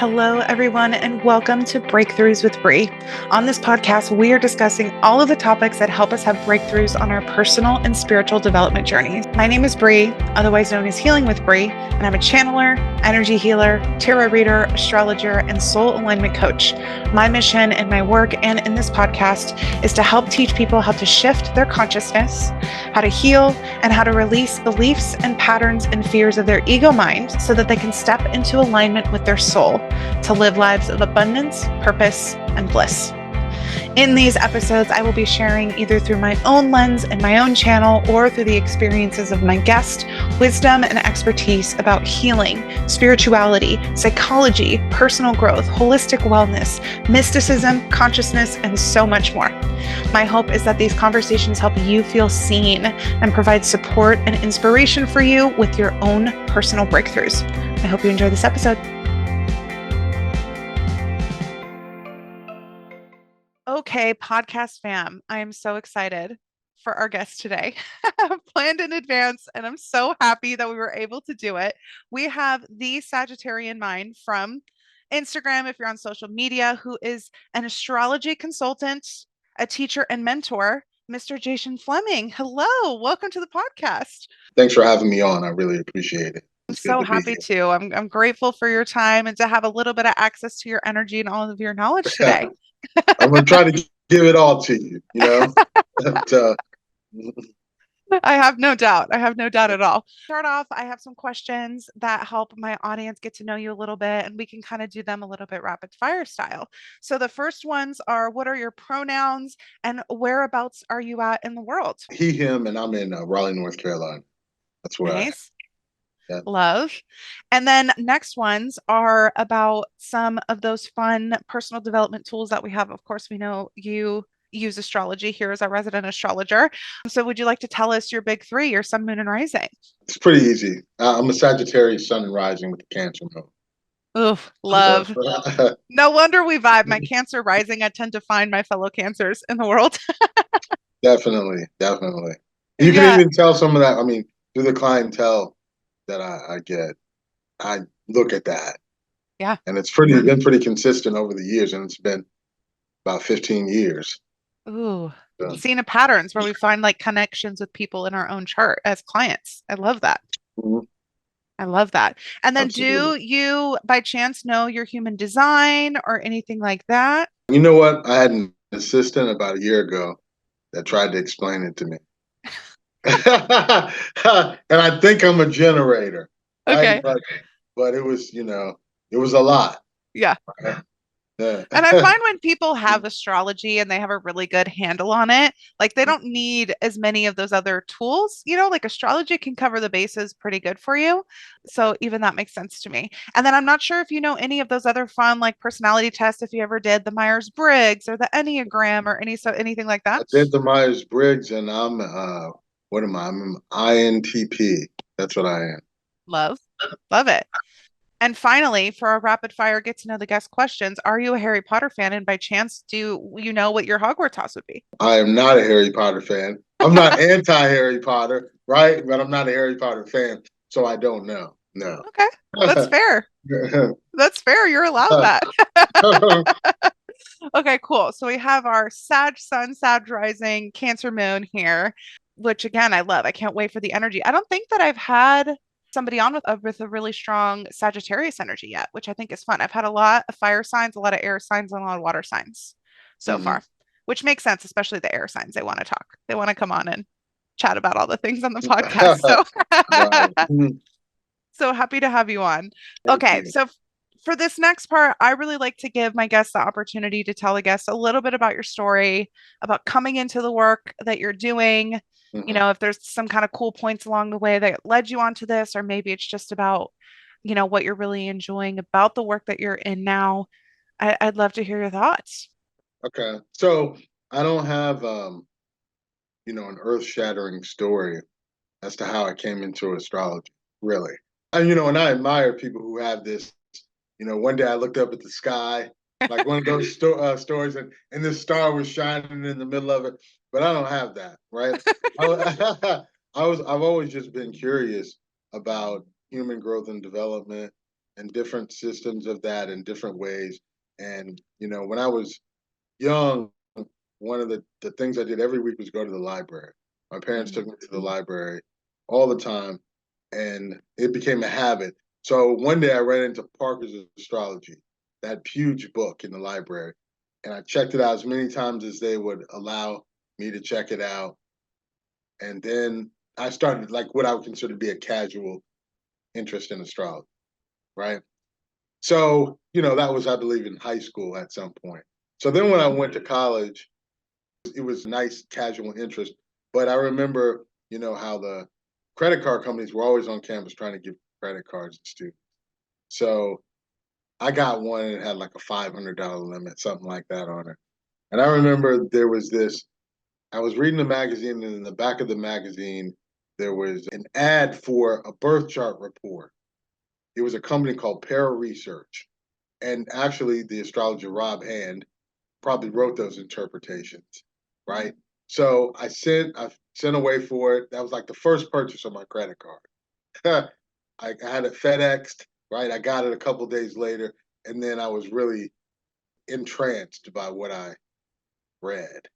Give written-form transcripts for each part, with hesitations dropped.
Hello, everyone, and welcome to Breakthroughs with Bree. On this podcast, we are discussing all of the topics that help us have breakthroughs on our personal and spiritual development journeys. My name is Bree, otherwise known as Healing with Bree, and I'm a channeler, energy healer, tarot reader, astrologer, and soul alignment coach. My mission in my work and in this podcast is to help teach people how to shift their consciousness, how to heal, and how to release beliefs and patterns and fears of their ego mind so that they can step into alignment with their soul to live lives of abundance, purpose, and bliss. In these episodes, I will be sharing either through my own lens and my own channel or through the experiences of my guest, wisdom and expertise about healing, spirituality, psychology, personal growth, holistic wellness, mysticism, consciousness, and so much more. My hope is that these conversations help you feel seen and provide support and inspiration for you with your own personal breakthroughs. I hope you enjoy this episode. Okay, podcast fam, I am so excited for our guest today. I've planned in advance, and I'm so happy that we were able to do it. We have the Sagittarian Mind from Instagram, if you're on social media, who is an astrology consultant, a teacher, and mentor, Mr. Jason Fleming. Hello, welcome to the podcast. Thanks for having me on. I really appreciate it. I'm so happy to. I'm grateful for your time and to have a little bit of access to your energy and all of your knowledge today. I'm going to try to give it all to you, But, I have no doubt. I have no doubt at all. Start off, I have some questions that help my audience get to know you a little bit, and we can kind of do them a little bit rapid fire style. So the first ones are, what are your pronouns and whereabouts are you at in the world? he, him, and I'm in Raleigh, North Carolina. That's where Nice. Yeah. Love. And then next ones are about some of those fun personal development tools that we have. Of course, we know you use astrology here as our resident astrologer. So would you like to tell us your big three, your sun, moon, and rising? It's pretty easy. I'm a Sagittarius, sun and rising with the Cancer moon. Oof, love. No wonder we vibe. My Cancer rising, I tend to find my fellow Cancers in the world. Definitely. You can even tell some of that. I mean, through the clientele that I get, I look at that. Yeah. And it's been pretty consistent over the years, and it's been about 15 years. Ooh, seeing the patterns where we find like connections with people in our own chart as clients. I love that. Mm-hmm. I love that. And then Absolutely. do you by chance know your human design or anything like that? You know what? I had an assistant about a year ago that tried to explain it to me. And I think I'm a generator. Okay. Right? But it was, it was a lot. Yeah. Yeah. And I find when people have astrology and they have a really good handle on it, like they don't need as many of those other tools, like astrology can cover the bases pretty good for you. So even that makes sense to me. And then I'm not sure if you know any of those other fun like personality tests, if you ever did the Myers-Briggs or the Enneagram or anything like that. I did the Myers-Briggs, and I'm what am I? I'm an INTP. That's what I am. Love it. And finally, for our rapid fire get to know the guest questions, are you a Harry Potter fan? And by chance, do you know what your Hogwarts house would be? I am not a Harry Potter fan. I'm not anti-Harry Potter, right? But I'm not a Harry Potter fan, so I don't know. No. Okay, that's fair. That's fair. You're allowed that. Okay, cool. So we have our Sag Sun, Sag Rising, Cancer Moon here, which again, I love. I can't wait for the energy. I don't think that I've had somebody on with a really strong Sagittarius energy yet, which I think is fun. I've had a lot of fire signs, a lot of air signs, and a lot of water signs so far, which makes sense, especially the air signs. They want to talk. They want to come on and chat about all the things on the podcast. So, so happy to have you on. Okay, so for this next part, I really like to give my guests the opportunity to tell the guests a little bit about your story, about coming into the work that you're doing. If there's some kind of cool points along the way that led you onto this, or maybe it's just about, what you're really enjoying about the work that you're in now. I'd love to hear your thoughts. Okay. So I don't have, an earth-shattering story as to how I came into astrology, really. And I admire people who have this, one day I looked up at the sky, like one of those stories, and this star was shining in the middle of it. But I don't have that, right? I've always just been curious about human growth and development, and different systems of that in different ways. And, when I was young, one of the things I did every week was go to the library. My parents took me to the library all the time, and it became a habit. So one day I ran into Parker's Astrology, that huge book in the library, and I checked it out as many times as they would allow me to check it out. And then I started like what I would consider to be a casual interest in astrology, right? So, that was, I believe, in high school at some point. So then when I went to college, it was nice casual interest. But I remember, how the credit card companies were always on campus trying to give credit cards to students. So I got one and it had like a $500 limit, something like that on it. And I remember there was this, I was reading the magazine, and in the back of the magazine, there was an ad for a birth chart report. It was a company called Para Research. And actually, the astrologer Rob Hand probably wrote those interpretations, right? So I sent away for it. That was like the first purchase on my credit card. I had it FedExed, right? I got it a couple days later, and then I was really entranced by what I read.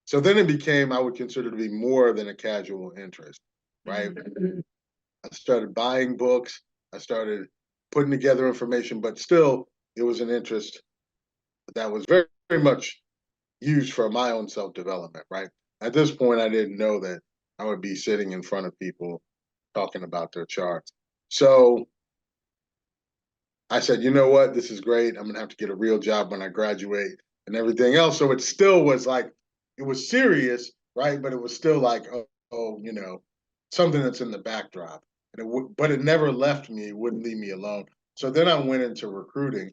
So then it became, I would consider to be more than a casual interest, right? I started buying books. I started putting together information, but still, it was an interest that was very, very much used for my own self-development, right? At this point, I didn't know that I would be sitting in front of people talking about their charts. So I said, you know what? This is great. I'm going to have to get a real job when I graduate and everything else. So it still was like, it was serious, right? But it was still like, something that's in the backdrop. But it never left me. It wouldn't leave me alone. So then I went into recruiting.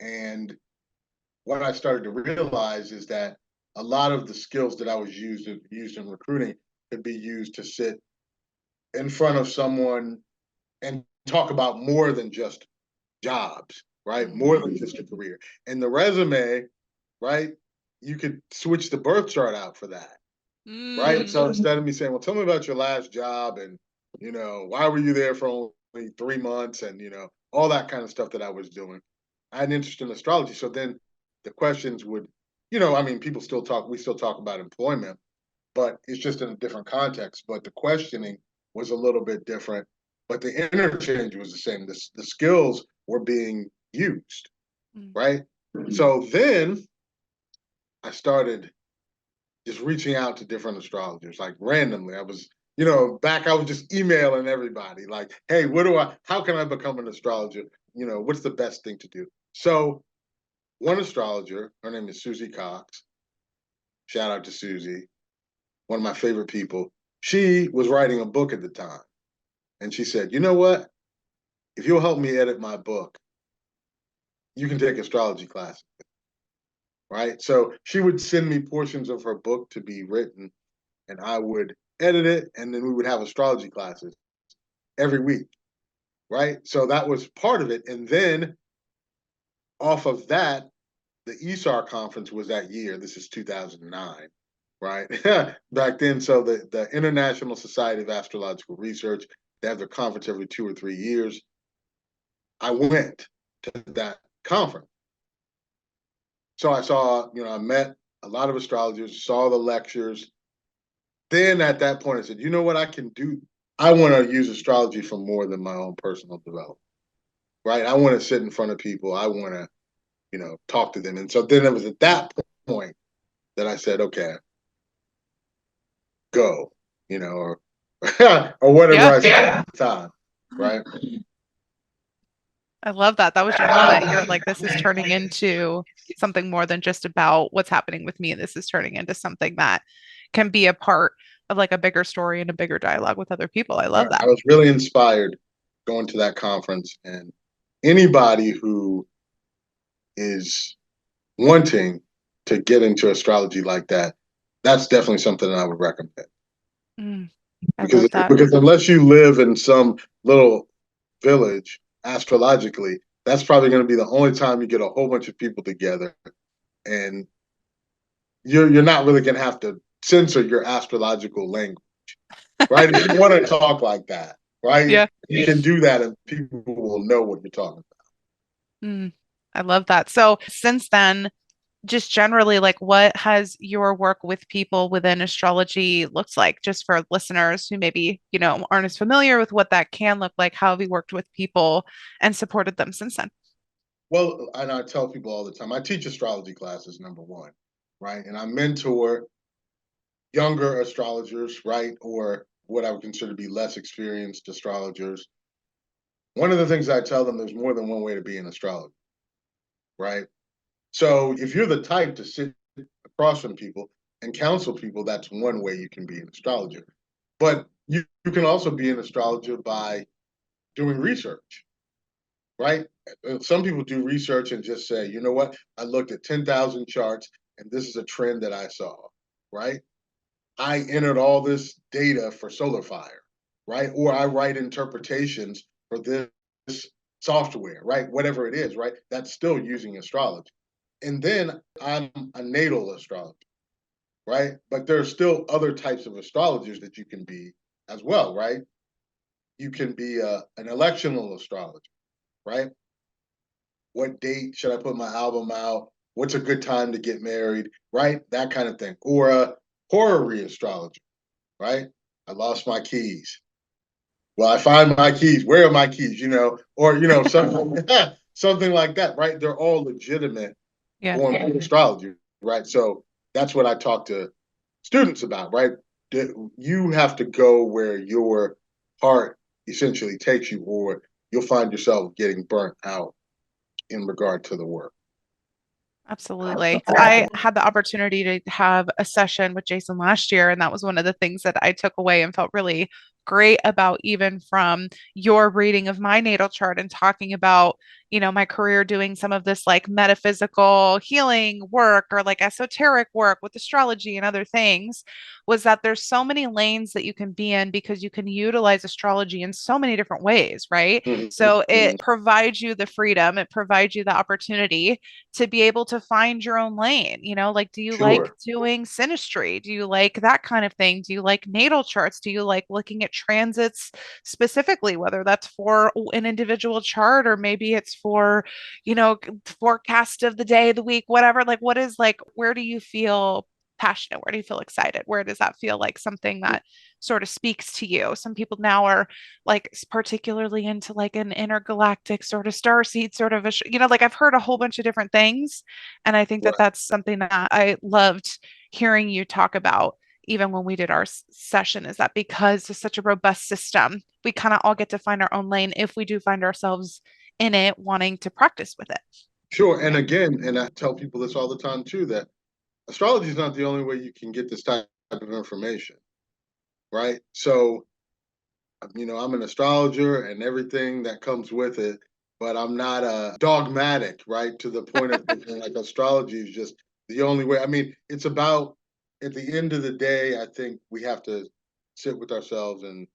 And what I started to realize is that a lot of the skills that I was used in recruiting could be used to sit in front of someone and talk about more than just jobs, right? More than just a career. And the resume, right? You could switch the birth chart out for that, right? So instead of me saying, well, tell me about your last job and, why were you there for only 3 months and, all that kind of stuff that I was doing, I had an interest in astrology. So then the questions would, we still talk about employment, but it's just in a different context. But the questioning was a little bit different, but the interchange was the same. The skills were being used, right? So then I started just reaching out to different astrologers, like randomly. I was, I was just emailing everybody, like, hey, how can I become an astrologer? What's the best thing to do? So one astrologer, her name is Susie Cox. Shout out to Susie, one of my favorite people. She was writing a book at the time. And she said, you know what? If you'll help me edit my book, you can take astrology classes. Right? So she would send me portions of her book to be written, and I would edit it, and then we would have astrology classes every week. Right? So that was part of it. And then off of that, the ESAR conference was that year. This is 2009, right? Back then, so the International Society of Astrological Research, they have their conference every 2 or 3 years. I went to that conference. So I met a lot of astrologers, saw the lectures. Then at that point, I said, you know what I can do? I want to use astrology for more than my own personal development, right? I want to sit in front of people. I want to, talk to them. And so then it was at that point that I said, okay, go, or or whatever I said at the time, right? I love that. That was your moment. You're like, this is turning into something more than just about what's happening with me. This is turning into something that can be a part of like a bigger story and a bigger dialogue with other people. I love that. I was really inspired going to that conference, and anybody who is wanting to get into astrology like that, that's definitely something that I would recommend. I love that. Because unless you live in some little village astrologically, that's probably going to be the only time you get a whole bunch of people together, and you're not really going to have to censor your astrological language, right? If you want to talk like that, right? Yeah. You can do that and people will know what you're talking Mm, I love that. So since then, just generally, like what has your work with people within astrology looked like, just for listeners who maybe, aren't as familiar with what that can look like? How have you worked with people and supported them since then? Well, and I tell people all the time, I teach astrology classes, number one, right? And I mentor younger astrologers, right? Or what I would consider to be less experienced astrologers. One of the things I tell them, there's more than one way to be an astrologer, right? So if you're the type to sit across from people and counsel people, that's one way you can be an astrologer. But you can also be an astrologer by doing research, right? Some people do research and just say, you know what, I looked at 10,000 charts and this is a trend that I saw, right? I entered all this data for solar fire, right? Or I write interpretations for this software, right? Whatever it is, right? That's still using astrology. And then I'm a natal astrologer, right? But there are still other types of astrologers that you can be as well, right? You can be an electional astrologer, right? What date should I put my album out? What's a good time to get married, right? That kind of thing. Or a horror astrologer, right? I lost my keys. Well, I find my keys. Where are my keys? Or something something like that, right? They're all legitimate Yeah. forms of astrology, right? So that's what I talk to students about, right? You have to go where your heart essentially takes you, or you'll find yourself getting burnt out in regard to the work. Absolutely. I had the opportunity to have a session with Jason last year, and that was one of the things that I took away and felt really great about, even from your reading of my natal chart and talking about, my career doing some of this like metaphysical healing work or like esoteric work with astrology and other things, was that there's so many lanes that you can be in because you can utilize astrology in so many different ways, right? So Mm-hmm. it provides you the freedom, it provides you the opportunity to be able to find your own lane. Like, do you like Sure. doing synastry? Do you like that kind of thing? Do you like natal charts? Do you like looking at transits specifically, whether that's for an individual chart or maybe it's for, forecast of the day, the week, whatever? Like, what is like, where do you feel passionate? Where do you feel excited? Where does that feel like something that sort of speaks to you? Some people now are like particularly into like an intergalactic sort of star seed sort of like I've heard a whole bunch of different things, and I think that Right. that's something that I loved hearing you talk about even when we did our session, is that because it's such a robust system, we kind of all get to find our own lane if we do find ourselves in it wanting to practice with it. Sure. And again, and I tell people this all the time too, that astrology is not the only way you can get this type of information, right? So, I'm an astrologer and everything that comes with it, but I'm not dogmatic, right? To the point of thinking like astrology is just the only way. I mean, it's about, at the end of the day, I think we have to sit with ourselves and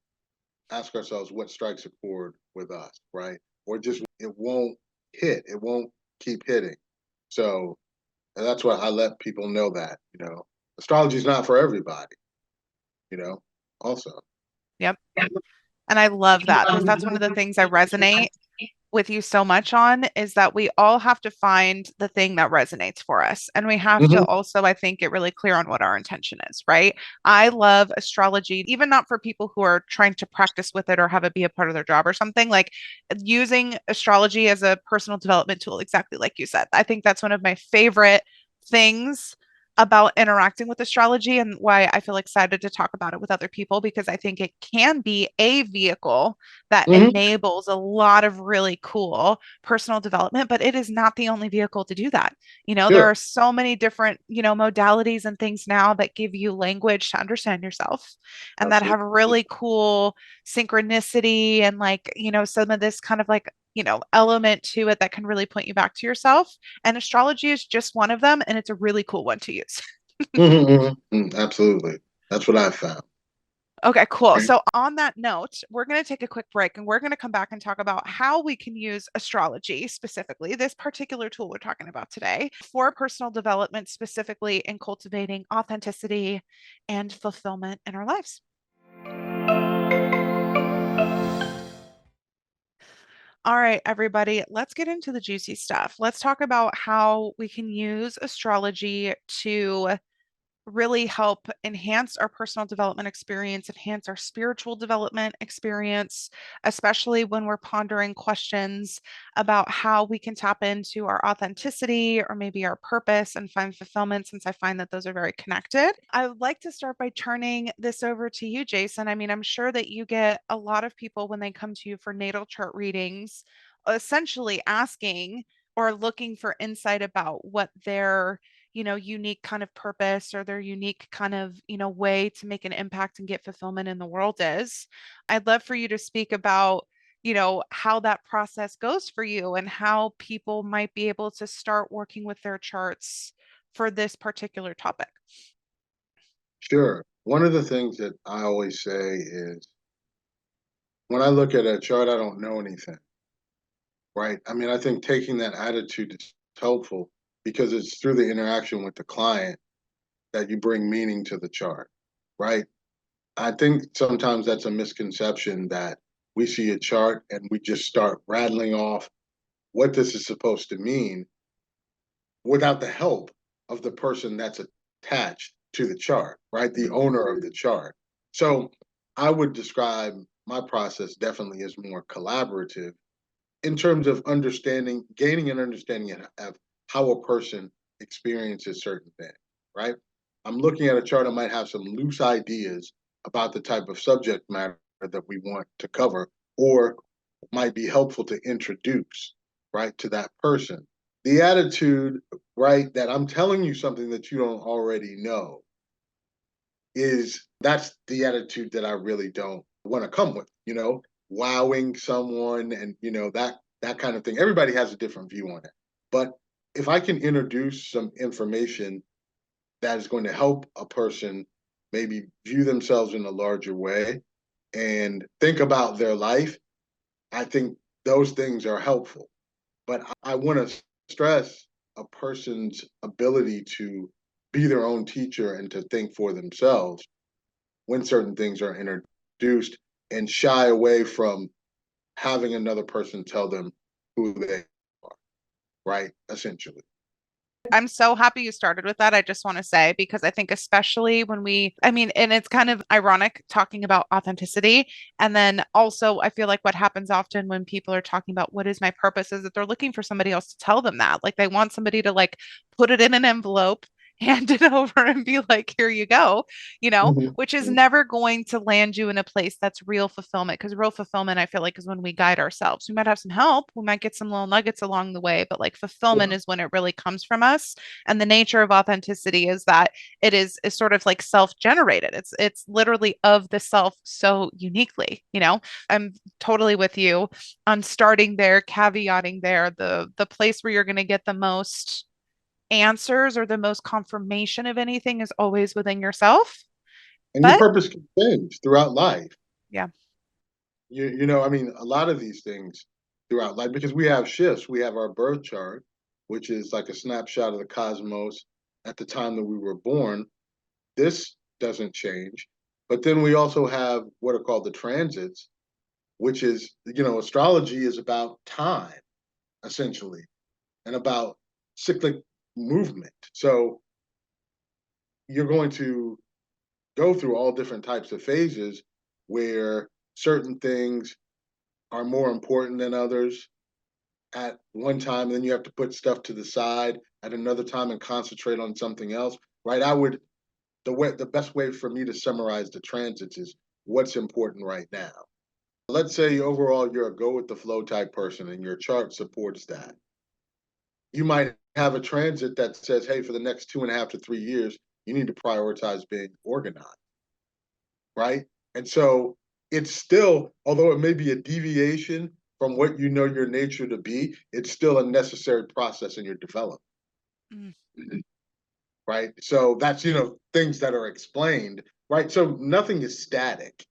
ask ourselves what strikes a chord with us, right? Or just it won't hit, it won't keep hitting. So that's why I let people know that, astrology is not for everybody, you know, also. Yep. And I love that because that's one of the things I resonate with you so much on, is that we all have to find the thing that resonates for us. And we have to Mm-hmm. also, I think, get really clear on what our intention is, right? I love astrology, even not for people who are trying to practice with it or have it be a part of their job or something, like using astrology as a personal development tool, exactly like you said. I think that's one of my favorite things about interacting with astrology, and why I feel excited to talk about it with other people, because I think it can be a vehicle that Mm-hmm. enables a lot of really cool personal development, but it is not the only vehicle to do that. There Sure. are so many different, modalities and things now that give you language to understand yourself and that have Absolutely. really cool synchronicity and like, some of this kind of like, element to it that can really point you back to yourself. And astrology is just one of them, and it's a really cool one to use. Mm-hmm, mm-hmm. Absolutely. That's what I found. Okay, cool. So, on that note, we're going to take a quick break and we're going to come back and talk about how we can use astrology, specifically this particular tool we're talking about today, for personal development, specifically in cultivating authenticity and fulfillment in our lives. All right, everybody, let's get into the juicy stuff. Let's talk about how we can use astrology to really help enhance our personal development experience, enhance our spiritual development experience, especially when we're pondering questions about how we can tap into our authenticity or maybe our purpose and find fulfillment, since I find that those are very connected. I would like to start by turning this over to you, Jason. I mean, I'm sure that you get a lot of people when they come to you for natal chart readings, essentially asking or looking for insight about what their unique kind of purpose or their unique kind of, way to make an impact and get fulfillment in the world is. I'd love for you to speak about, how that process goes for you and how people might be able to start working with their charts for this particular topic. Sure. One of the things that I always say is when I look at a chart, I don't know anything, right? I mean, I think taking that attitude is helpful because it's through the interaction with the client that you bring meaning to the chart, right? I think sometimes that's a misconception that we see a chart and we just start rattling off what this is supposed to mean without the help of the person that's attached to the chart, right? The owner of the chart. So I would describe my process definitely as more collaborative in terms of understanding, gaining an understanding of how a person experiences certain things, right? I'm looking at a chart, I might have some loose ideas about the type of subject matter that we want to cover, or might be helpful to introduce, right, to that person. The attitude, right, that I'm telling you something that you don't already know is that's the attitude that I really don't want to come with, wowing someone and that kind of thing. Everybody has a different view on it. But if I can introduce some information that is going to help a person maybe view themselves in a larger way and think about their life, I think those things are helpful. But I want to stress a person's ability to be their own teacher and to think for themselves when certain things are introduced and shy away from having another person tell them who they are, right? Essentially. I'm so happy you started with that. I just want to say, because I think, especially when I mean, and it's kind of ironic talking about authenticity. And then also, I feel like what happens often when people are talking about what is my purpose is that they're looking for somebody else to tell them that. Like they want somebody to like put it in an envelope, hand it over, and be like, here you go, which is Mm-hmm. never going to land you in a place that's real fulfillment. Because real fulfillment, I feel like, is when we guide ourselves. We might have some help, we might get some little nuggets along the way, but like fulfillment Yeah. is when it really comes from us. And the nature of authenticity is that is sort of like self-generated. It's literally of the self so uniquely. I'm totally with you on starting there, caveating there. The place where you're going to get the most answers or the most confirmation of anything is always within yourself. And your But purpose can change throughout life. yeah. I mean, a lot of these things throughout life, because we have shifts. We have our birth chart, which is like a snapshot of the cosmos at the time that we were born. This doesn't change. But then we also have what are called the transits, which is, astrology is about time, essentially, and about cyclic movement. So you're going to go through all different types of phases where certain things are more important than others at one time, and then you have to put stuff to the side at another time and concentrate on something else, right? The best way for me to summarize the transits is what's important right now. Let's say overall you're a go with the flow type person and your chart supports that. You might have a transit that says, hey, for the next 2.5 to 3 years, you need to prioritize being organized, right? And so it's still, although it may be a deviation from what you know your nature to be, it's still a necessary process in your development, Mm. right? So that's, things that are explained, right? So nothing is static,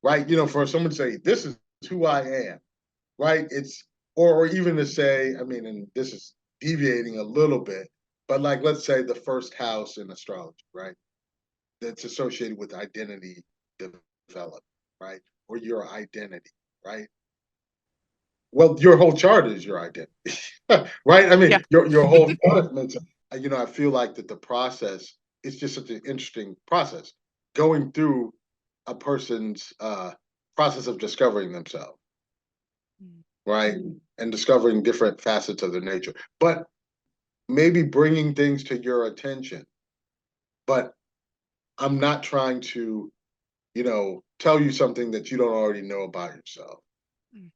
right? For someone to say, this is who I am, right? Or even to say, I mean, and this is deviating a little bit, but like, let's say the first house in astrology, right? That's associated with identity development, right? Or your identity, right? Well, your whole chart is your identity, right? I Yeah. mean, your whole chart is meant to, I feel like that the process is just such an interesting process going through a person's process of discovering themselves, right? And discovering different facets of their nature. But maybe bringing things to your attention. But I'm not trying to, tell you something that you don't already know about yourself, Mm.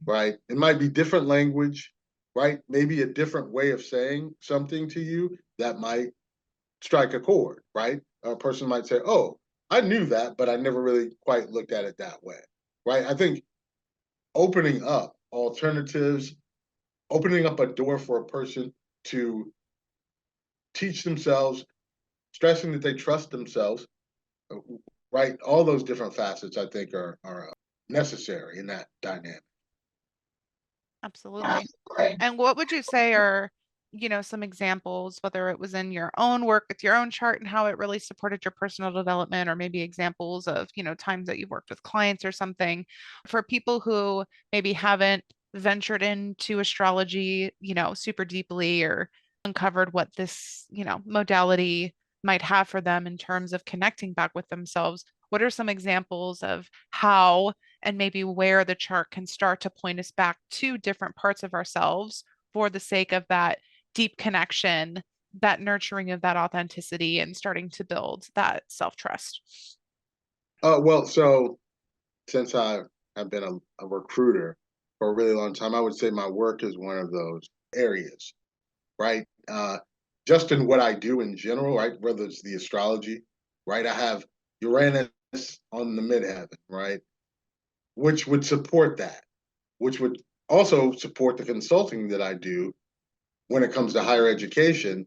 right? It might be different language, right? Maybe a different way of saying something to you that might strike a chord, right? A person might say, "Oh, I knew that, but I never really quite looked at it that way." Right? I think opening up alternatives, opening up a door for a person to teach themselves, stressing that they trust themselves, uh, right? All those different facets, I think, are necessary in that dynamic. Absolutely. And what would you say are, some examples, whether it was in your own work with your own chart and how it really supported your personal development, or maybe examples of, times that you've worked with clients or something for people who maybe haven't ventured into astrology, super deeply or uncovered what this, modality might have for them in terms of connecting back with themselves. What are some examples of how and maybe where the chart can start to point us back to different parts of ourselves for the sake of that deep connection, that nurturing of that authenticity, and starting to build that self trust? Well, so since I have been a recruiter for a really long time, I would say my work is one of those areas, right? Just in what I do in general, right? Whether it's the astrology, right? I have Uranus on the midheaven, right? Which would support that, which would also support the consulting that I do when it comes to higher education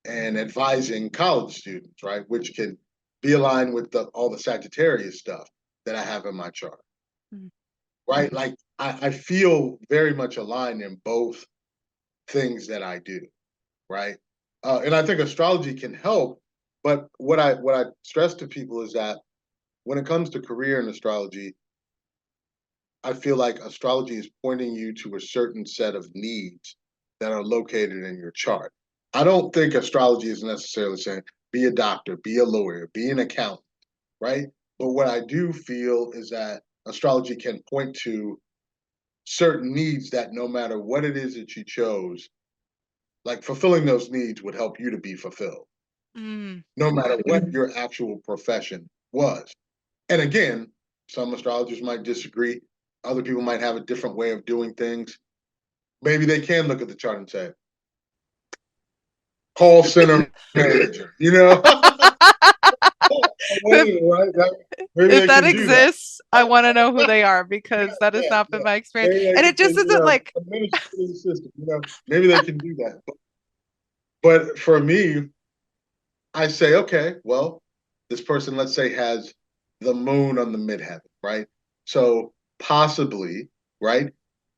and advising college students, right? Which can be aligned with all the Sagittarius stuff that I have in my chart, Mm. right? Like I feel very much aligned in both things that I do, right? And I think astrology can help, but what I stress to people is that when it comes to career in astrology, I feel like astrology is pointing you to a certain set of needs that are located in your chart. I don't think astrology is necessarily saying be a doctor, be a lawyer, be an accountant, right? But what I do feel is that astrology can point to certain needs that no matter what it is that you chose, like fulfilling those needs would help you to be fulfilled, Mm. no matter what your actual profession was. And again, some astrologers might disagree. Other people might have a different way of doing things. Maybe they can look at the chart and say, call center manager, if right? Maybe if they that can do that. exists, I want to know who they are Yeah, because that has yeah, not been yeah. my experience. Maybe they And can it say, just isn't like, administrative assistant, maybe they can do that. But for me, I say, okay, well, this person, let's say, has the moon on the midheaven, right? So possibly, right,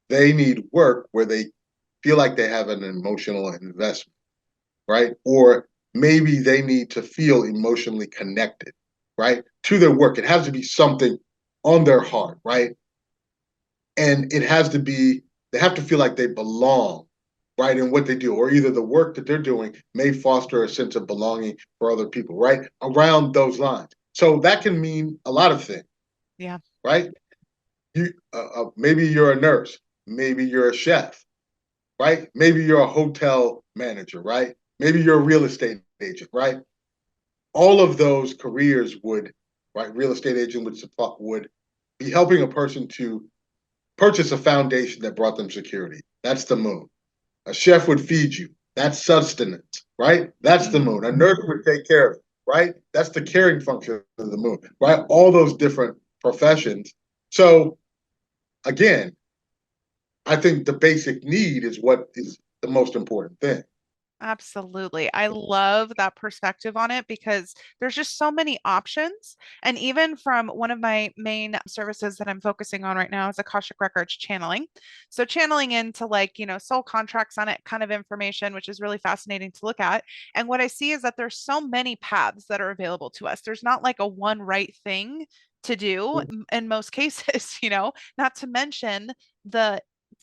they need work where they feel like they have an emotional investment, right? Or maybe they need to feel emotionally connected, right, to their work. It has to be something on their heart, right? And it has to be, they have to feel like they belong, right, in what they do, or either the work that they're doing may foster a sense of belonging for other people, right, around those lines. So that can mean a lot of things, yeah. right? Maybe you're a nurse, maybe you're a chef, right? Maybe you're a hotel manager, right? Maybe you're a real estate agent, right? All of those careers would, right? Real estate agent would be helping a person to purchase a foundation that brought them security. That's the moon. A chef would feed you. That's sustenance, right? That's the Mm. moon. A nurse would take care of you, right? That's the caring function of the moon, right? All those different professions. So again, I think the basic need is what is the most important thing. Absolutely. I love that perspective on it because there's just so many options. And even from one of my main services that I'm focusing on right now is Akashic Records channeling. So channeling into like, soul contracts on it kind of information, which is really fascinating to look at. And what I see is that there's so many paths that are available to us. There's not like a one right thing to do in most cases, not to mention the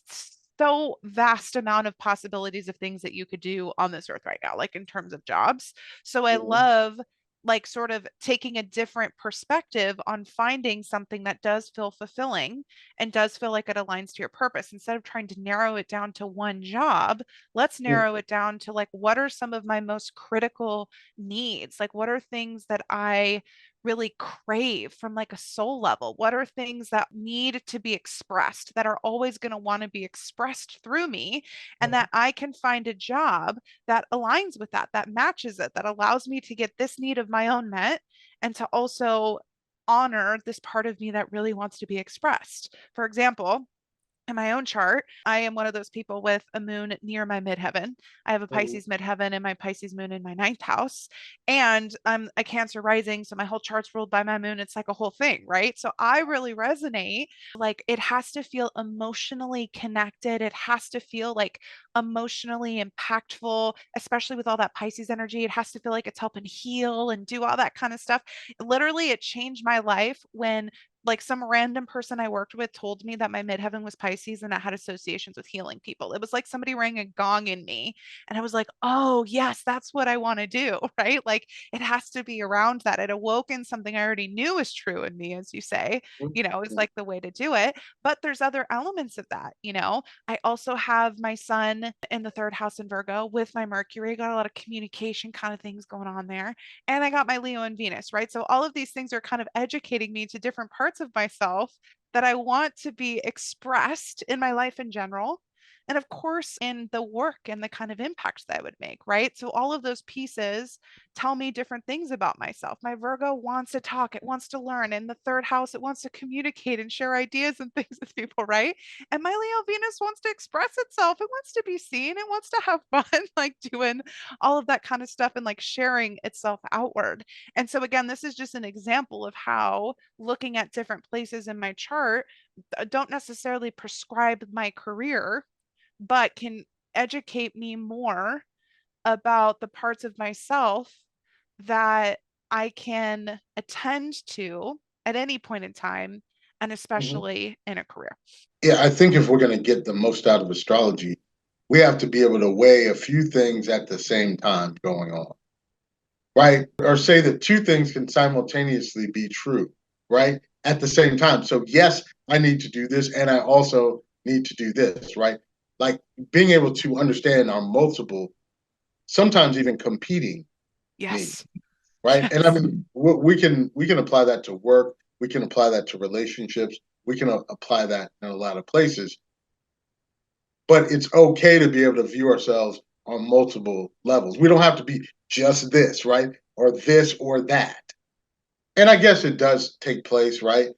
so vast amount of possibilities of things that you could do on this earth right now, like in terms of jobs. So I Mhm. love like sort of taking a different perspective on finding something that does feel fulfilling and does feel like it aligns to your purpose. Instead of trying to narrow it down to one job, let's narrow it down to like, what are some of my most critical needs? Like, what are things that I really crave from like a soul level? What are things that need to be expressed that are always going to want to be expressed through me? And that I can find a job that aligns with that, that matches it, that allows me to get this need of my own met and to also honor this part of me that really wants to be expressed. For example, in my own chart, I am one of those people with a moon near my midheaven. I have a Mhm. Pisces midheaven and my Pisces moon in my ninth house. And I'm a Cancer rising. So my whole chart's ruled by my moon. It's like a whole thing, right? So I really resonate. Like it has to feel emotionally connected. It has to feel like emotionally impactful, especially with all that Pisces energy. It has to feel like it's helping heal and do all that kind of stuff. Literally, it changed my life when like some random person I worked with told me that my midheaven was Pisces and that had associations with healing people. It was like somebody rang a gong in me. And I was like, oh, yes, that's what I want to do. Right. Like it has to be around that. It awoke in something I already knew is true in me, as you say, is like the way to do it. But there's other elements of that. I also have my sun in the third house in Virgo with my Mercury, got a lot of communication kind of things going on there. And I got my Leo and Venus, right? So all of these things are kind of educating me to different parts of myself that I want to be expressed in my life in general. And of course, in the work and the kind of impact that I would make, right? So all of those pieces tell me different things about myself. My Virgo wants to talk, it wants to learn. In the third house, it wants to communicate and share ideas and things with people, right? And my Leo Venus wants to express itself. It wants to be seen. It wants to have fun, like doing all of that kind of stuff and like sharing itself outward. And so, again, this is just an example of how looking at different places in my chart don't necessarily prescribe my career, but can educate me more about the parts of myself that I can attend to at any point in time, and Mhm. especially in a career. Yeah, I think if we're going to get the most out of astrology, we have to be able to weigh a few things at the same time going on, right? Or say that two things can simultaneously be true, right? At the same time. So, yes, I need to do this, and I also need to do this, right? Like being able to understand our multiple, sometimes even competing needs, Yes. right? And I Yes. mean, we can apply that to work, we can apply that to relationships, we can apply that in a lot of places. But it's okay to be able to view ourselves on multiple levels. We don't have to be just this, right? Or this or that. And I guess it does take place, right?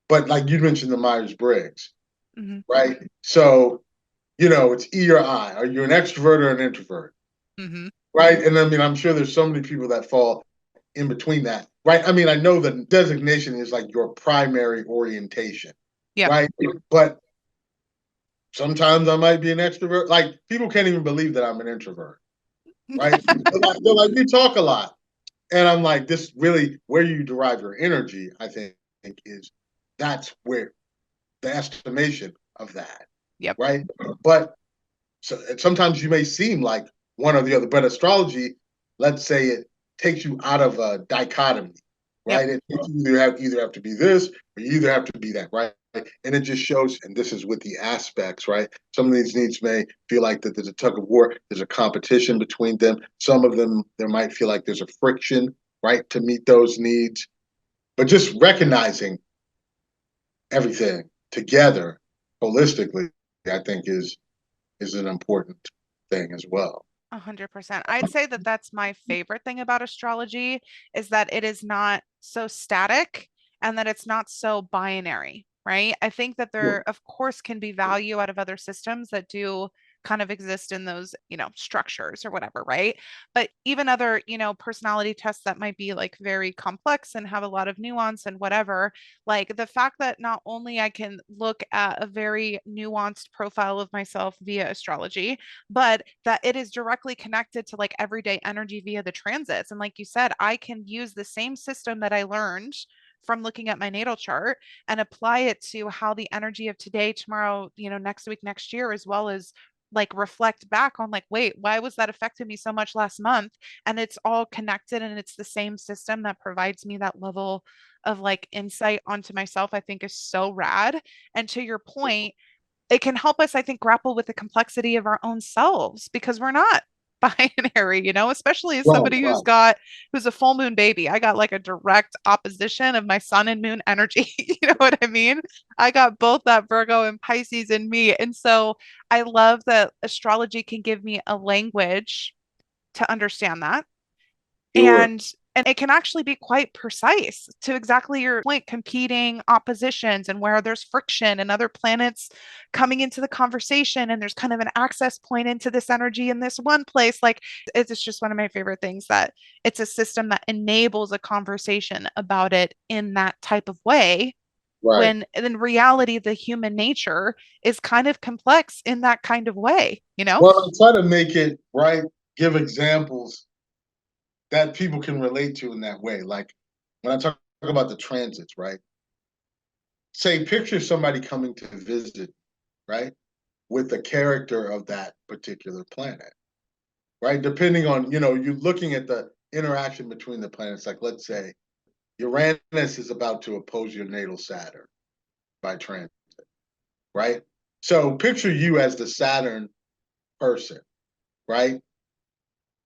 But like you mentioned the Myers Briggs, Hmm. right? So, it's E or I. Are you an extrovert or an introvert? Hmm. Right. And I mean, I'm sure there's so many people that fall in between that, right? I mean, I know the designation is like your primary orientation, Yep. right? But sometimes I might be an extrovert. Like people can't even believe that I'm an introvert, right? They're like, you talk a lot. And I'm like, this really, where you derive your energy, I think, is that's where the estimation of that, Yep. right? But sometimes you may seem like one or the other, but astrology, let's say it takes you out of a dichotomy, Yep. right? You either have to be this or you either have to be that, right? And it just shows, and this is with the aspects, right? Some of these needs may feel like that there's a tug of war, there's a competition between them. Some of them there might feel like there's a friction, right, to meet those needs. But just recognizing everything together holistically, I think is an important thing as well. 100%. I'd say that that's my favorite thing about astrology is that it is not so static and that it's not so binary, right? I think that there, of course, can be value out of other systems that do kind of exist in those, structures or whatever, right? But even other, personality tests that might be like very complex and have a lot of nuance and whatever, like the fact that not only I can look at a very nuanced profile of myself via astrology, but that it is directly connected to like everyday energy via the transits. And like you said, I can use the same system that I learned from looking at my natal chart and apply it to how the energy of today, tomorrow, next week, next year, as well as like reflect back on like, wait, why was that affecting me so much last month? And it's all connected and it's the same system that provides me that level of like insight onto myself, I think is so rad. And to your point, it can help us, I think, grapple with the complexity of our own selves because we're not binary, especially as Right, somebody right. who's a full moon baby. I got like a direct opposition of my sun and moon energy. You know what I mean? I got both that Virgo and Pisces in me. And so I love that astrology can give me a language to understand that. Sure. And it can actually be quite precise to exactly your point, competing oppositions and where there's friction and other planets coming into the conversation, and there's kind of an access point into this energy in this one place. Like it's just one of my favorite things that it's a system that enables a conversation about it in that type of way, Right. when in reality the human nature is kind of complex in that kind of way. Well, I try to make it right, give examples that people can relate to in that way. Like when I talk about the transits, right? Say, picture somebody coming to visit, right? With the character of that particular planet, right? Depending on, you're looking at the interaction between the planets. Like, let's say Uranus is about to oppose your natal Saturn by transit, right? So picture you as the Saturn person, right?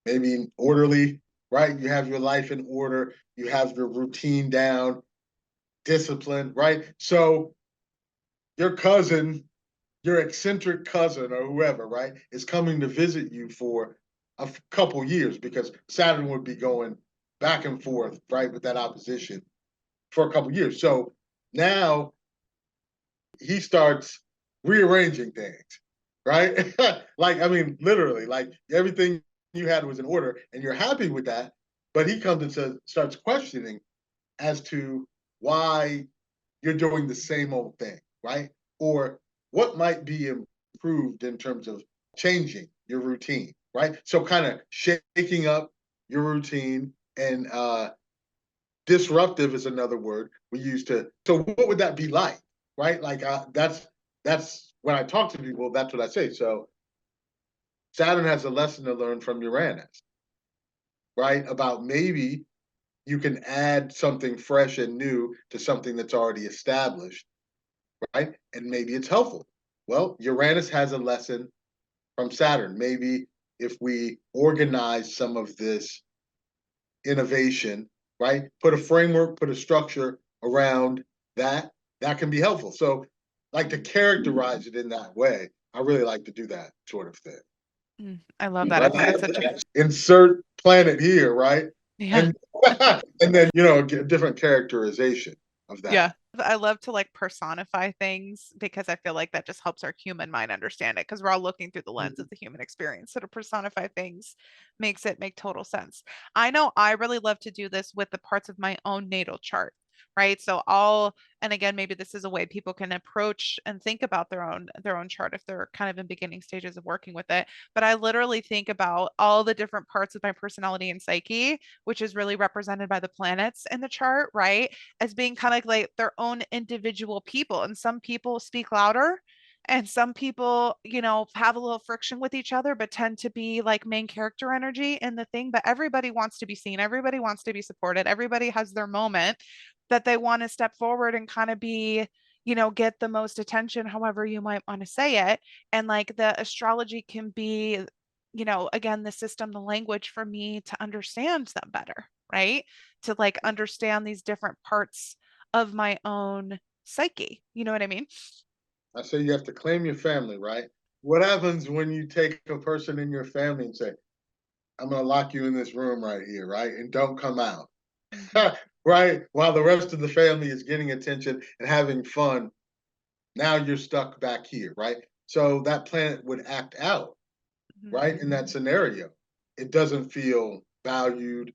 Maybe orderly, right? You have your life in order, you have your routine down, discipline, right? So your cousin, your eccentric cousin or whoever, right, is coming to visit you for a couple years because Saturn would be going back and forth, right, with that opposition for a couple years. So now he starts rearranging things, right? Like, I mean, literally, like everything you had was in order and you're happy with that. But he comes and starts questioning as to why you're doing the same old thing, right? Or what might be improved in terms of changing your routine, right? So kind of shaking up your routine and disruptive is another word we use to. So what would that be like, right? Like that's when I talk to people, that's what I say. So Saturn has a lesson to learn from Uranus, right? About maybe you can add something fresh and new to something that's already established, right? And maybe it's helpful. Well, Uranus has a lesson from Saturn. Maybe if we organize some of this innovation, right? Put a framework, put a structure around that, that can be helpful. So, like to characterize it in that way, I really like to do that sort of thing. I love that. I think that's such a Right? Insert planet here, right? yeah. And and then a different characterization of Yeah. that. I love to like personify things because I feel like that just helps our human mind understand it because we're all looking through the lens of the human experience. So to personify things makes it make total sense. I know I really love to do this with the parts of my own natal chart, right? So and again, maybe this is a way people can approach and think about their own chart if they're kind of in beginning stages of working with it. But I literally think about all the different parts of my personality and psyche, which is really represented by the planets in the chart, right? As being kind of like their own individual people. And some people speak louder and some people, have a little friction with each other, but tend to be like main character energy in the thing. But everybody wants to be seen, everybody wants to be supported, everybody has their moment that they want to step forward and kind of be, get the most attention, however you might want to say it. And like the astrology can be, again, the system, the language for me to understand them better, right? To like understand these different parts of my own psyche. You know what I mean? I say you have to claim your family, right? What happens when you take a person in your family and say, I'm going to lock you in this room right here, right? And don't come out, Mhm. right? While the rest of the family is getting attention and having fun, now you're stuck back here, right? So that planet would act out, Mhm. right? In that scenario, it doesn't feel valued.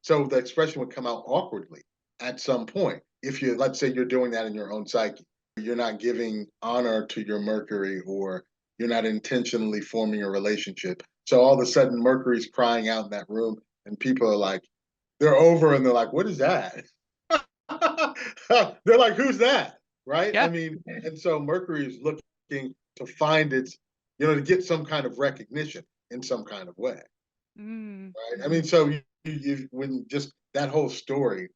So the expression would come out awkwardly at some point. If you, let's say you're doing that in your own psyche, you're not giving honor to your Mercury or you're not intentionally forming a relationship. So all of a sudden, Mercury's crying out in that room, and people are like, they're over and they're like, what is that? They're like, who's that? Right? Yeah. I mean, and so Mercury is looking to find its, to get some kind of recognition in some kind of way. Mm. Right? I mean, so when just that whole story,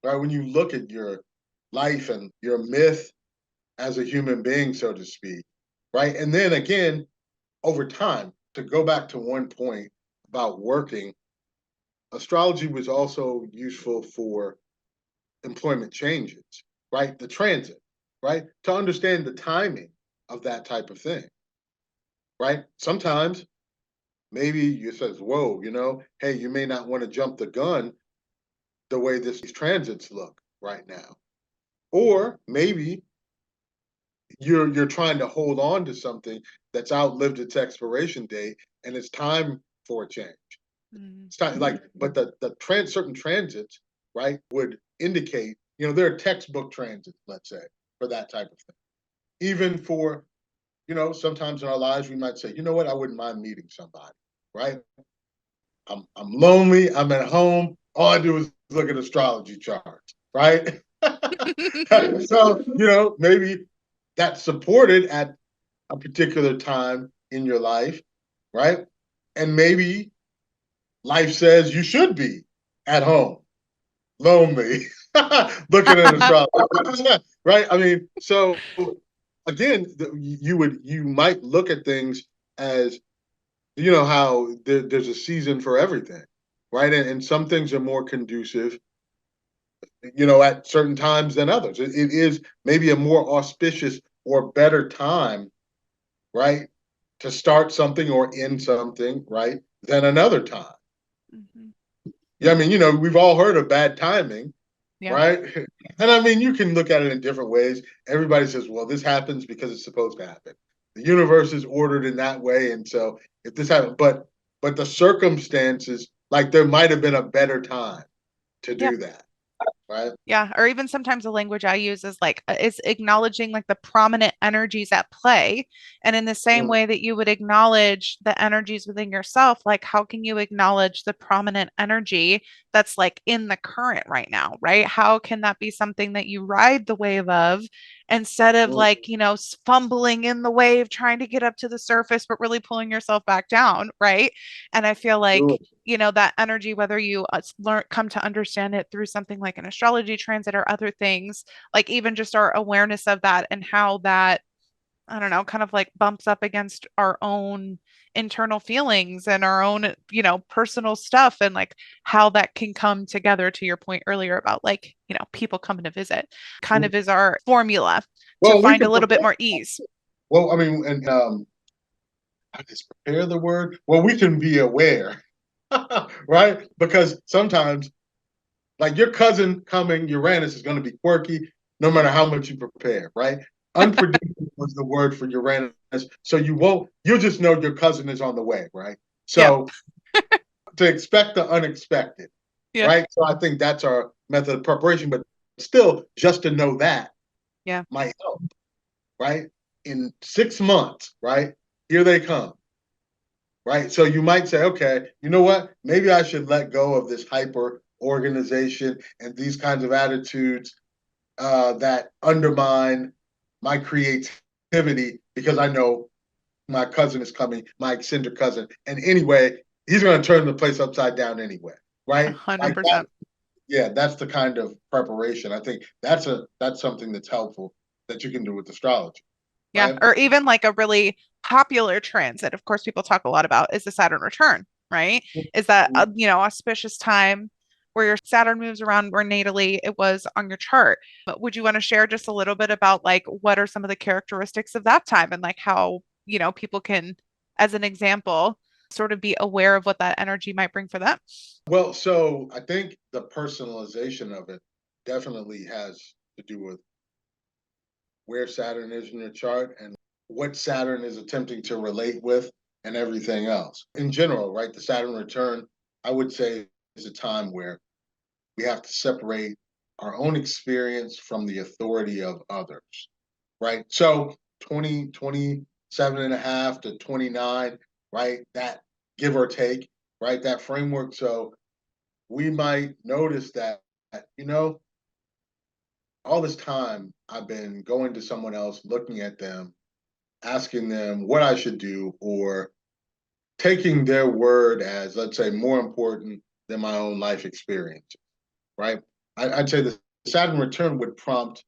right? When you look at your life and your myth as a human being, so to speak, right? And then again, over time, to go back to one point about working, astrology was also useful for employment changes, right? The transit, right? To understand the timing of that type of thing, right? Sometimes maybe you says, whoa, hey, you may not want to jump the gun the way these transits look right now. Or maybe you're trying to hold on to something that's outlived its expiration date and it's time for a change. Mm. It's time like, but certain transits, right, would indicate, there are textbook transits, let's say, for that type of thing. Even for, sometimes in our lives we might say, you know what, I wouldn't mind meeting somebody, right? I'm lonely, I'm at home, all I do is look at astrology charts, right? So, maybe that's supported at a particular time in your life, right? And maybe life says you should be at home, lonely, looking at astrology, right? I mean, so again, you might look at things as, how there's a season for everything, right? And some things are more conducive, at certain times than others. It is maybe a more auspicious or better time, right, to start something or end something, right, than another time. Mhm. Yeah, I mean, we've all heard of bad timing, Yeah. right? And I mean, you can look at it in different ways. Everybody says, well, this happens because it's supposed to happen. The universe is ordered in that way. And so if this happened, but the circumstances, like there might have been a better time to Yeah. do that, right? Yeah, or even sometimes the language I use is like is acknowledging like the prominent energies at play. And in the same Mm. way that you would acknowledge the energies within yourself, like how can you acknowledge the prominent energy that's like in the current right now, right? How can that be something that you ride the wave of instead of Mm. like, fumbling in the wave, trying to get up to the surface, but really pulling yourself back down, right? And I feel like Sure. that energy, whether you learn come to understand it through something like an astrology transit or other things, like even just our awareness of that and how that, I don't know, kind of like bumps up against our own internal feelings and our own, personal stuff, and like how that can come together to your point earlier about like, people coming to visit kind of is our formula to Well, we find a can little bit prepare. more ease. Well, I mean, and is prepare the word? Well, we can be aware, right? Because sometimes, like your cousin coming, Uranus is going to be quirky no matter how much you prepare, right? Unpredictable is the word for Uranus. So you'll just know your cousin is on the way, right? Yeah. So to expect the unexpected, Yeah. right? So I think that's our method of preparation, but still, just to know that Yeah. might help, right? In 6 months, right? Here they come, right? So you might say, okay, you know what? Maybe I should let go of this hyper organization and these kinds of attitudes that undermine my creativity because I know my cousin is coming, my eccentric cousin, and anyway, he's going to turn the place upside down anyway, a right? hundred Like that. percent. Yeah, that's the kind of preparation. I think that's something that's helpful that you can do with astrology, Yeah. right? Or even like a really popular transit, of course, people talk a lot about is the Saturn return, right? Is that, auspicious time where your Saturn moves around where natally it was on your chart. But would you want to share just a little bit about like what are some of the characteristics of that time and like how, people can, as an example, sort of be aware of what that energy might bring for them? Well, so I think the personalization of it definitely has to do with where Saturn is in your chart and what Saturn is attempting to relate with and everything else. In general, right, the Saturn return, I would say, is a time where we have to separate our own experience from the authority of others, right? So 27 and a half to 29, right? That give or take, right? That framework. So we might notice that, you know, all this time I've been going to someone else, looking at them, asking them what I should do, or taking their word as, let's say, more important than my own life experience, right? I'd say the Saturn return would prompt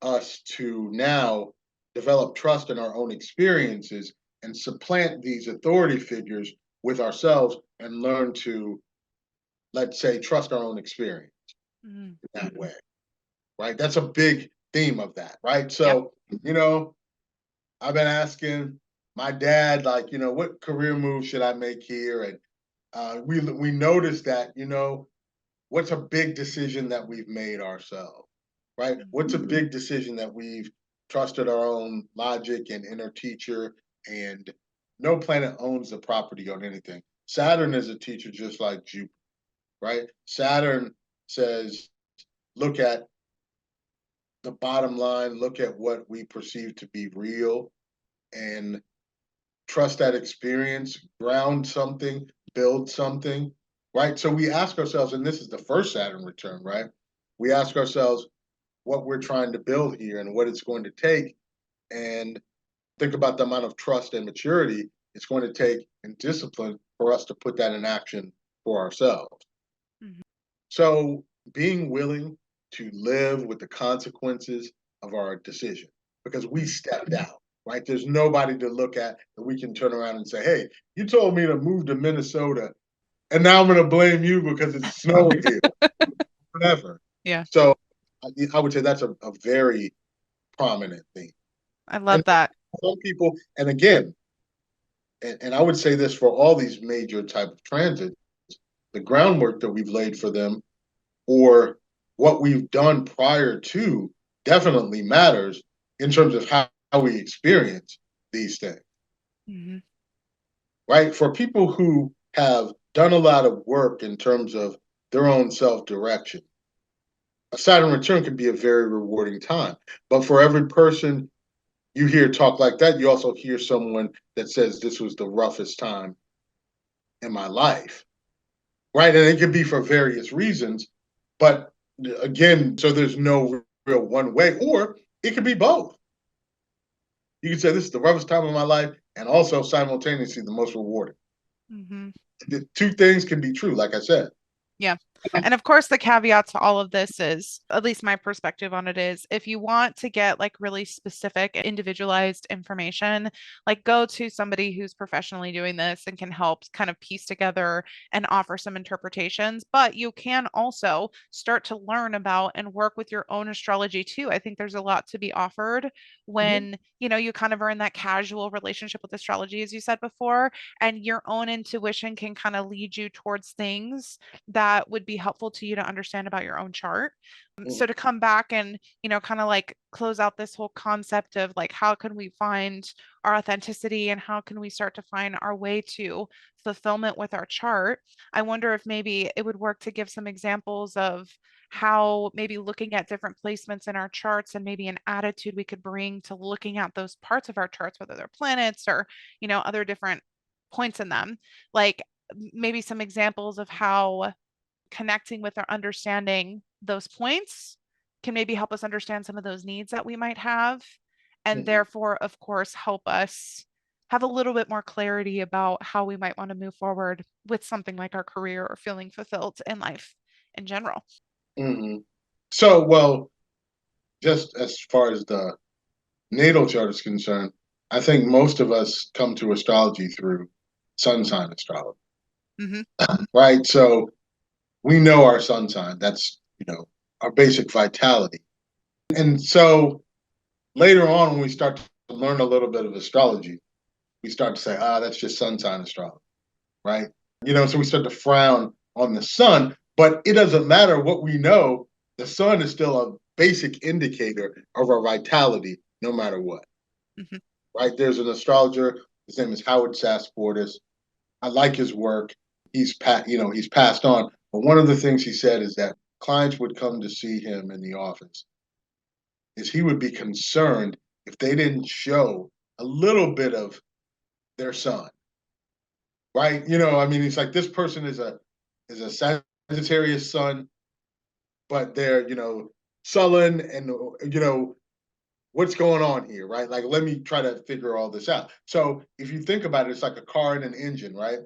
us to now develop trust in our own experiences and supplant these authority figures with ourselves and learn to, let's say, trust our own experience in that way, right? That's a big theme of that, right? Yep. So, you know, I've been asking my dad, like, what career move should I make here? And we noticed that, what's a big decision that we've made ourselves, right? What's a big decision that we've trusted our own logic and inner teacher, and no planet owns the property on anything. Saturn is a teacher just like Jupiter, right? Saturn says, look at the bottom line, look at what we perceive to be real, and trust that experience, ground something, build something, right? So we ask ourselves, and this is the first Saturn return, right? We ask ourselves what we're trying to build here and what it's going to take, and think about the amount of trust and maturity it's going to take and discipline for us to put that in action for ourselves. Mm-hmm. So being willing to live with the consequences of our decision, because we stepped out, right? There's nobody to look at that we can turn around and say, hey, you told me to move to Minnesota, and now I'm going to blame you because it's snowing here, whatever. Yeah. So I would say that's a very prominent theme. I And love that. some people, and again, and I would say this for all these major type of transits, the groundwork that we've laid for them, or what we've done prior to, definitely matters in terms of how we experience these things, Mm-hmm. right? For people who have done a lot of work in terms of their own self-direction, a Saturn return can be a very rewarding time. But for every person you hear talk like that, you also hear someone that says this was the roughest time in my life, right? And it could be for various reasons, but again, so there's no real one way, or it could be both. You could say this is the roughest time of my life, and also simultaneously the most rewarding. Mm-hmm. The two things can be true, like I said. Yeah. And of course, the caveat to all of this is, at least my perspective on it is, if you want to get like really specific, individualized information, like go to somebody who's professionally doing this and can help kind of piece together and offer some interpretations. But you can also start to learn about and work with your own astrology too. I think there's a lot to be offered Mhm. when, you kind of are in that casual relationship with astrology, as you said before, and your own intuition can kind of lead you towards things that would be helpful to you to understand about your own chart. So to come back and, kind of like close out this whole concept of like, how can we find our authenticity and how can we start to find our way to fulfillment with our chart? I wonder if maybe it would work to give some examples of how maybe looking at different placements in our charts and maybe an attitude we could bring to looking at those parts of our charts, whether they're planets or, other different points in them. Like maybe some examples of how connecting with or understanding those points can maybe help us understand some of those needs that we might have, and Mhm. therefore, of course, help us have a little bit more clarity about how we might want to move forward with something like our career or feeling fulfilled in life in general. Mhm. So, well, just as far as the natal chart is concerned, I think most of us come to astrology through sun sign astrology, Hmm. right? So we know our sun sign. That's, our basic vitality. And so later on, when we start to learn a little bit of astrology, we start to say, that's just sun sign astrology, right? So we start to frown on the sun, but it doesn't matter what we know. The sun is still a basic indicator of our vitality, no matter what, Hmm. right? There's an astrologer. His name is Howard Sasportis. I like his work. He's passed on. But one of the things he said is that clients would come to see him in the office, is he would be concerned if they didn't show a little bit of their sun, right? I mean, it's like this person is a Sagittarius sun, but they're sullen and, what's going on here, right? Like, let me try to figure all this out. So if you think about it, it's like a car and an engine, right?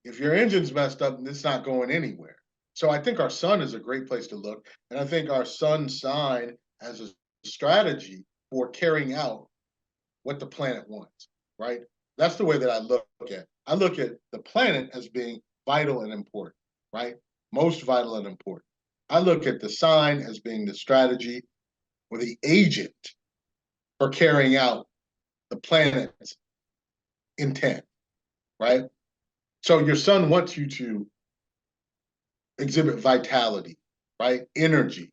If your engine's messed up, it's not going anywhere. So I think our sun is a great place to look. And I think our sun sign as a strategy for carrying out what the planet wants, right? That's the way that I look at it. I look at the planet as being vital and important, right? Most vital and important. I look at the sign as being the strategy or the agent for carrying out the planet's intent, right? So your sun wants you to exhibit vitality, right? Energy,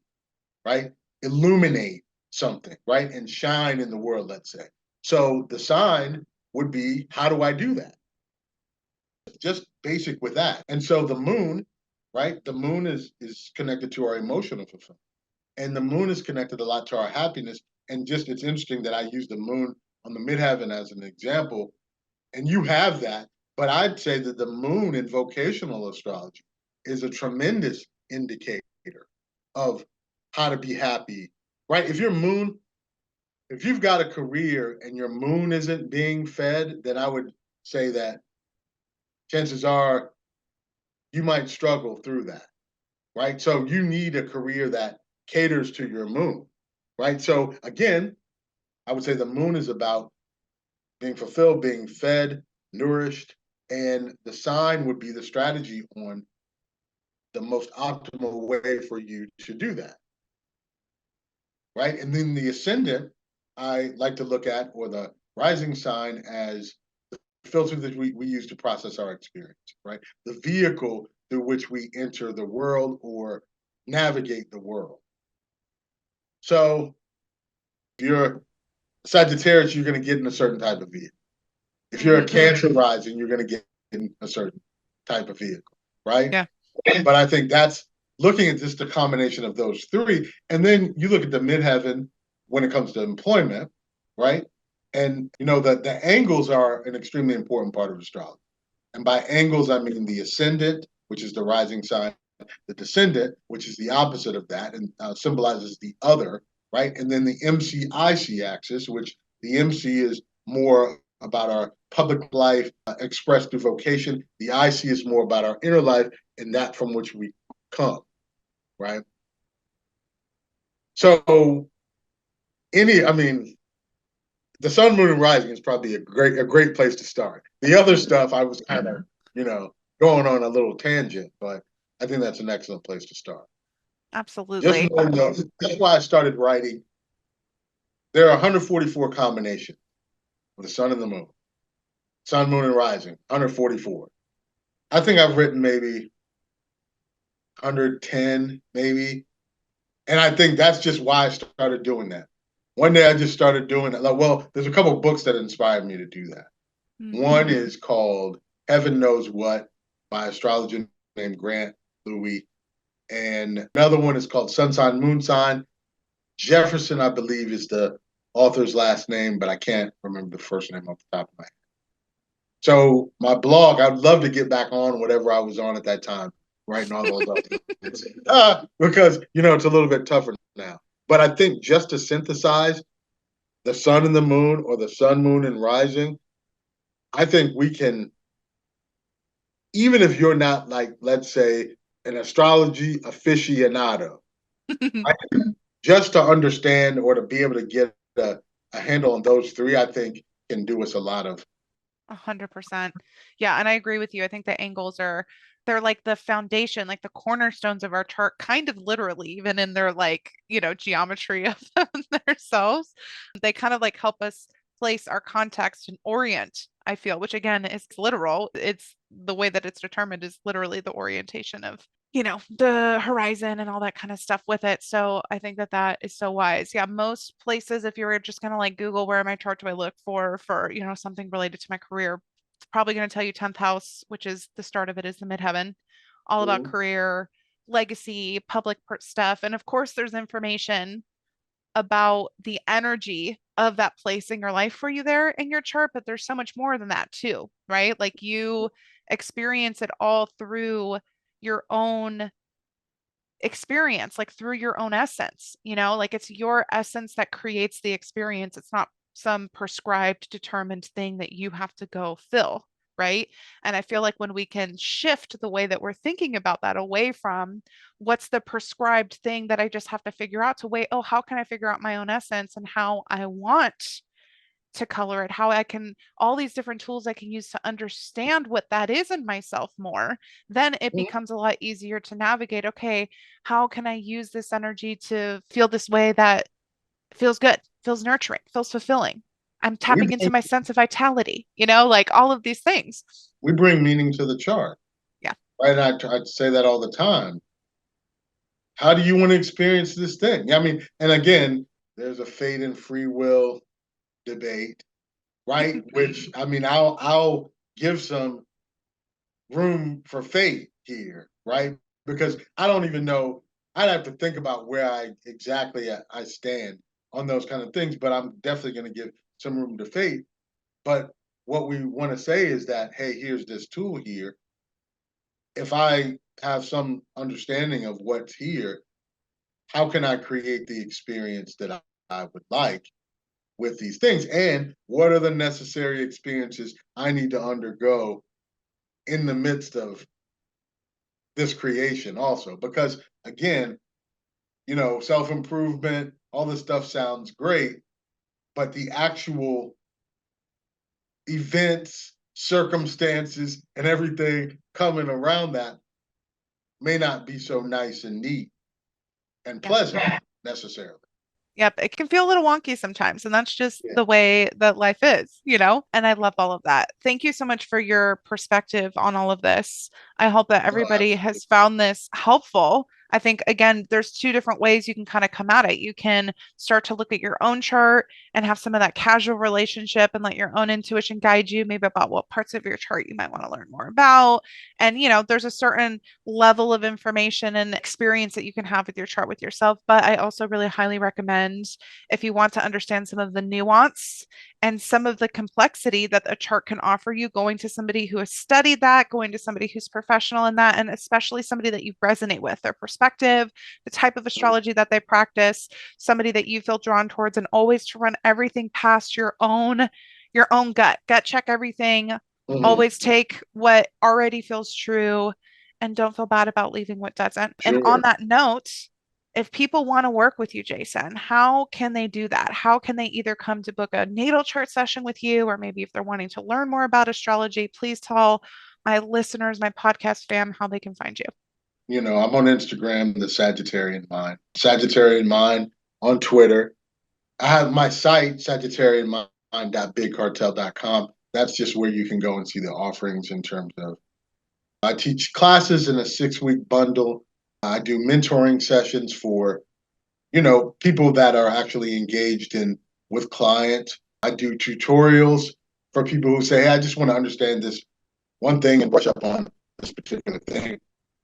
right? Illuminate something, right? And shine in the world, let's say. So the sign would be, how do I do that? Just basic with that. And so the moon, right? The moon is connected to our emotional fulfillment. And the moon is connected a lot to our happiness. And just it's interesting that I use the moon on the midheaven as an example. And you have that. But I'd say that the moon in vocational astrology is a tremendous indicator of how to be happy, right? If you've got a career and your moon isn't being fed, then I would say that chances are you might struggle through that, right? So you need a career that caters to your moon, right? So again, I would say the moon is about being fulfilled, being fed, nourished, and the sign would be the strategy on the most optimal way for you to do that, right? And then the ascendant, I like to look at, or the rising sign, as the filter that we use to process our experience, right? The vehicle through which we enter the world or navigate the world. So if you're Sagittarius, you're going to get in a certain type of vehicle. If you're a Cancer rising, you're going to get in a certain type of vehicle, right? Yeah. But I think that's looking at just the combination of those three. And then you look at the midheaven when it comes to employment, right? And the angles are an extremely important part of astrology. And by angles, I mean the ascendant, which is the rising sign, the descendant, which is the opposite of that and symbolizes the other, right? And then the MC-IC axis, which the MC is more about our public life expressed through vocation. The IC is more about our inner life and that from which we come, right? So the sun, moon, and rising is probably a great place to start. The other stuff I was kind of, going on a little tangent, but I think that's an excellent place to start. Just Absolutely. knowing that's why I started writing. There are 144 combinations of the sun and the moon, sun, moon, and rising. 144. I think I've written maybe 110, maybe, and I think that's just why I started doing that. One day I just started doing it. Like, well, there's a couple of books that inspired me to do that. One is called Heaven Knows What by an astrologer named Grant Louis. And another one is called Sun Sign, Moon Sign. Jefferson, I believe, is the author's last name, but I can't remember the first name off the top of my head. So my blog, I'd love to get back on whatever I was on at that time, writing all those because, it's a little bit tougher now. But I think just to synthesize the sun and the moon, or the sun, moon, and rising, I think we can, even if you're not, like, let's say, an astrology aficionado, right? Just to understand or to be able to get a handle on those three, I think can do us a lot of. 100%. Yeah, and I agree with you. I think the angles they're like the foundation, like the cornerstones of our chart, kind of literally, even in their like, geometry of themselves. They kind of like help us place our context and orient, I feel, which again is literal. It's the way that it's determined is literally the orientation of the horizon and all that kind of stuff with it. So I think that that is so wise. Yeah, most places, if you were just gonna like Google where in my chart do I look for something related to my career, it's probably going to tell you 10th house, which is the start of it, is the midheaven, all about career, legacy, public stuff. And of course, there's information about the energy of that place in your life for you there in your chart, but there's so much more than that too, right? Like you experience it all through your own experience, like through your own essence, like it's your essence that creates the experience. It's not some prescribed, determined thing that you have to go fill. Right. And I feel like when we can shift the way that we're thinking about that away from what's the prescribed thing that I just have to figure out to wait, oh, how can I figure out my own essence and how I want to color it, how I can, all these different tools I can use to understand what that is in myself more, then it Mhm. becomes a lot easier to navigate. Okay, how can I use this energy to feel this way that feels good, feels nurturing, feels fulfilling? I'm We tapping into bring, my sense of vitality, like all of these things. we bring meaning to the chart, Yeah. right? And I say that all the time. How do you want to experience this thing? I mean, and again, there's a fate and free will debate, right? Which I mean, I'll give some room for fate here, right? Because I don't even know. I'd have to think about where I stand on those kind of things, but I'm definitely going to give some room to fate. But what we want to say is that, hey, here's this tool here. If I have some understanding of what's here, how can I create the experience that I would like with these things? And what are the necessary experiences I need to undergo in the midst of this creation also? Because again, self-improvement, all this stuff sounds great, but the actual events, circumstances, and everything coming around that may not be so nice and neat and Yeah. pleasant necessarily. Yep, it can feel a little wonky sometimes, and that's just Yeah. the way that life is. And I love all of that. Thank you so much for your perspective on all of this. I hope that No, everybody absolutely. has found this helpful. I think, again, there's two different ways you can kind of come at it. You can start to look at your own chart and have some of that casual relationship and let your own intuition guide you, maybe about what parts of your chart you might want to learn more about. And, there's a certain level of information and experience that you can have with your chart with yourself. But I also really highly recommend, if you want to understand some of the nuance and some of the complexity that a chart can offer you, going to somebody who has studied that, going to somebody who's professional in that, and especially somebody that you resonate with, their perspective, the type of astrology that they practice, somebody that you feel drawn towards, and always to run everything past your own gut check everything. Mhm. Always take what already feels true and don't feel bad about leaving what doesn't. And on Sure. that note, if people want to work with you, Jason, how can they do that? How can they either come to book a natal chart session with you, or maybe if they're wanting to learn more about astrology, please tell my listeners, my podcast fam, how they can find you. I'm on Instagram, the Sagittarian Mind. Sagittarian Mind on Twitter. I have my site, SagittarianMind.BigCartel.com. That's just where you can go and see the offerings in terms of I teach classes in a 6-week bundle. I do mentoring sessions for, people that are actually engaged in with clients. I do tutorials for people who say, hey, I just want to understand this one thing and brush up on this particular thing.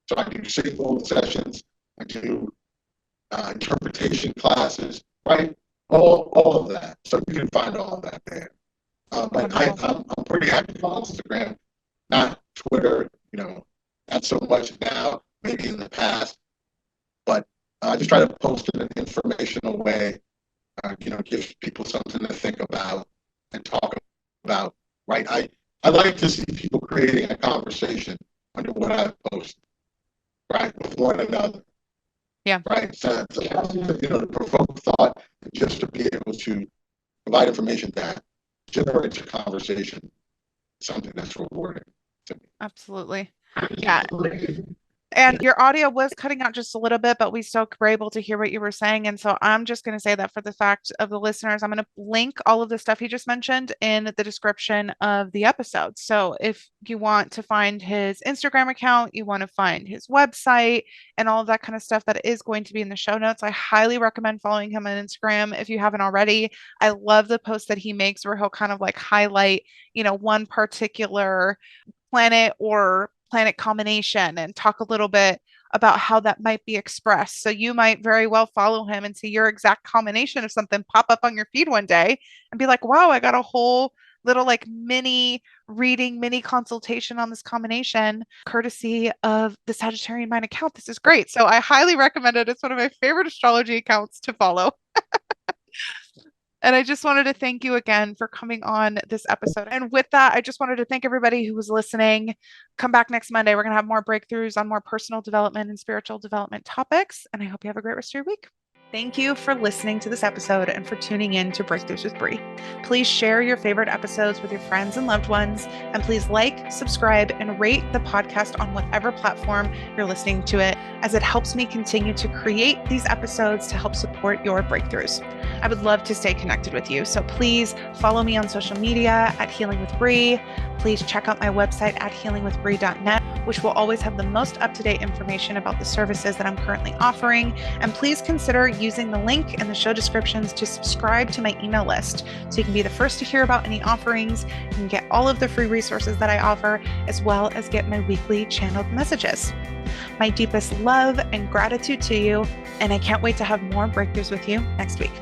So I do single sessions. I do interpretation classes, right? All of that. So you can find all of that there. But Wonderful. I'm pretty active on Instagram, not Twitter, not so much now, maybe in the past, but I just try to post it in an informational way, give people something to think about and talk about, right? I like to see people creating a conversation under what I post, right, with one another, Yeah. right? So, to provoke thought and just to be able to provide information that generates a conversation, something that's rewarding to Absolutely. Yeah. me. And your audio was cutting out just a little bit, but we still were able to hear what you were saying. And so I'm just going to say that for the fact of the listeners, I'm going to link all of the stuff he just mentioned in the description of the episode. So if you want to find his Instagram account, you want to find his website and all of that kind of stuff, that is going to be in the show notes. I highly recommend following him on Instagram if you haven't already. I love the posts that he makes where he'll kind of like highlight, one particular planet or planet combination and talk a little bit about how that might be expressed. So you might very well follow him and see your exact combination of something pop up on your feed one day and be like, wow, I got a whole little like mini reading, mini consultation on this combination, courtesy of the Sagittarian Mind account. This is great. So I highly recommend it. It's one of my favorite astrology accounts to follow. And I just wanted to thank you again for coming on this episode. And with that, I just wanted to thank everybody who was listening. Come back next Monday. We're going to have more breakthroughs on more personal development and spiritual development topics. And I hope you have a great rest of your week. Thank you for listening to this episode and for tuning in to Breakthroughs with Bree. Please share your favorite episodes with your friends and loved ones, and please like, subscribe, and rate the podcast on whatever platform you're listening to it, as it helps me continue to create these episodes to help support your breakthroughs. I would love to stay connected with you, so please follow me on social media at Healing with Bree. Please check out my website at healingwithbree.net, which will always have the most up-to-date information about the services that I'm currently offering. And please consider using the link in the show descriptions to subscribe to my email list so you can be the first to hear about any offerings. You can get all of the free resources that I offer, as well as get my weekly channeled messages. My deepest love and gratitude to you, and I can't wait to have more breakthroughs with you next week.